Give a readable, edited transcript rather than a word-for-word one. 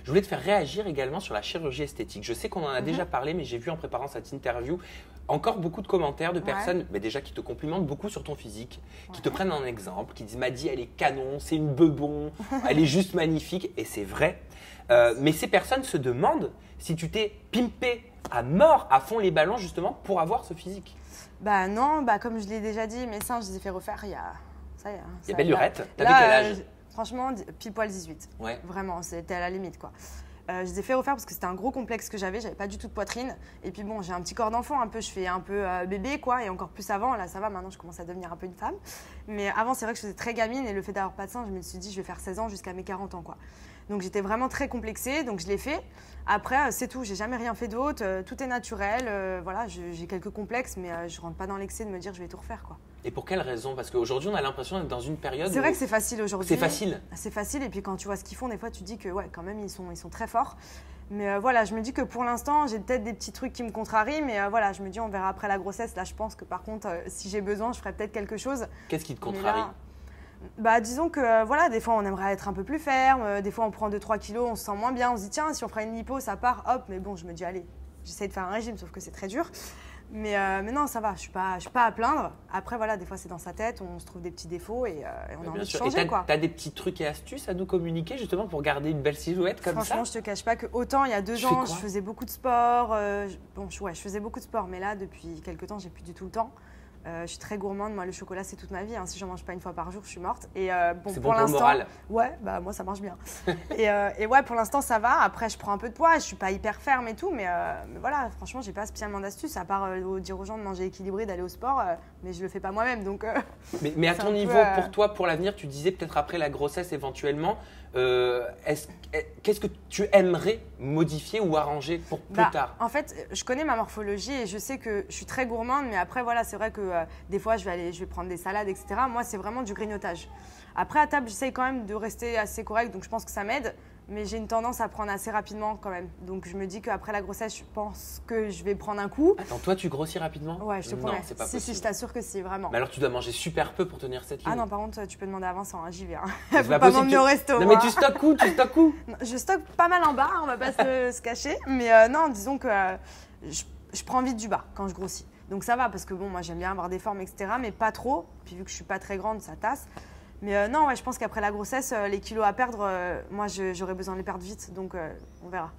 Je voulais te faire réagir également sur la chirurgie esthétique. Je sais qu'on en a déjà parlé, mais j'ai vu en préparant cette interview encore beaucoup de commentaires de personnes mais déjà qui te complimentent beaucoup sur ton physique, qui te prennent en exemple, qui disent Maddy, elle est canon, c'est une bebon, elle est juste magnifique, et c'est vrai. Mais ces personnes se demandent si tu t'es pimpé à mort, à fond les ballons justement pour avoir ce physique. Bah non, bah comme je l'ai déjà dit, mes seins, je les ai fait refaire il y a… Ça y est. Il y a belle lurette. T'avais quel âge? Franchement, pile poil 18. Ouais. Vraiment, c'était à la limite quoi. Je les ai fait refaire parce que c'était un gros complexe que j'avais pas du tout de poitrine. Et puis bon, j'ai un petit corps d'enfant un peu, je fais un peu bébé quoi, et encore plus avant, là ça va, maintenant je commence à devenir un peu une femme. Mais avant, c'est vrai que je faisais très gamine, et le fait d'avoir pas de seins, je me suis dit, je vais faire 16 ans jusqu'à mes 40 ans quoi. Donc j'étais vraiment très complexée, donc je l'ai fait. Après, c'est tout, j'ai jamais rien fait d'autre, tout est naturel. Voilà, j'ai quelques complexes, mais je rentre pas dans l'excès de me dire je vais tout refaire quoi. Et pour quelle raison? Parce qu'aujourd'hui, on a l'impression d'être dans une période. C'est vrai que c'est facile aujourd'hui. C'est facile. C'est facile, et puis quand tu vois ce qu'ils font, des fois tu te dis que ouais, quand même ils sont très forts. Mais voilà, je me dis que pour l'instant, j'ai peut-être des petits trucs qui me contrarient, mais voilà, je me dis on verra après la grossesse. Là, je pense que par contre, si j'ai besoin, je ferai peut-être quelque chose. Qu'est-ce qui te contrarie? Bah, disons que voilà, des fois on aimerait être un peu plus ferme, des fois on prend 2-3 kilos, on se sent moins bien, on se dit tiens, si on fera une lipo, ça part, hop. Mais bon, je me dis allez, j'essaye de faire un régime, sauf que c'est très dur. Mais non, ça va, je suis pas à plaindre. Après, voilà, des fois c'est dans sa tête, on se trouve des petits défauts et on a envie de changer quoi. T'as des petits trucs et astuces à nous communiquer justement pour garder une belle silhouette comme ça? Franchement, je te cache pas que autant il y a 2 ans, je faisais beaucoup de sport. Bon, je faisais beaucoup de sport, mais là, depuis quelques temps, j'ai plus du tout le temps. Je suis très gourmande, moi le chocolat c'est toute ma vie, hein. Si j'en mange pas une fois par jour, je suis morte. Et bon, c'est pour bon pour le l'instant, moral. Ouais, bah moi ça marche bien. et ouais, pour l'instant ça va. Après, je prends un peu de poids, je suis pas hyper ferme et tout, mais voilà, franchement, j'ai pas spécialement d'astuces à part dire aux gens de manger équilibré, d'aller au sport, mais je le fais pas moi-même, donc. Mais à ton niveau, pour toi, pour l'avenir, tu disais peut-être après la grossesse éventuellement, qu'est-ce que tu aimerais modifier ou arranger pour plus tard? En fait, je connais ma morphologie et je sais que je suis très gourmande, mais après, voilà, c'est vrai que des fois, je vais prendre des salades, etc. Moi, c'est vraiment du grignotage. Après, à table, j'essaye quand même de rester assez correcte, donc je pense que ça m'aide. Mais j'ai une tendance à prendre assez rapidement quand même. Donc je me dis qu'après la grossesse, je pense que je vais prendre un coup. Attends, toi, tu grossis rapidement? Ouais, je te promets. Non, c'est pas possible. Si, je t'assure que si, vraiment. Mais alors, tu dois manger super peu pour tenir cette ligne. Ah non, par contre, tu peux demander à Vincent, hein, j'y vais. Hein. C'est Faut pas m'emmener au resto. Non, mais tu stockes où? Je stocke pas mal en bas, on va pas se cacher. Mais non, disons que je prends vite du bas quand je grossis. Donc ça va, parce que bon, moi j'aime bien avoir des formes, etc. Mais pas trop. Puis vu que je suis pas très grande, ça tasse. Mais non, ouais, je pense qu'après la grossesse, les kilos à perdre, moi j'aurais besoin de les perdre vite. Donc on verra.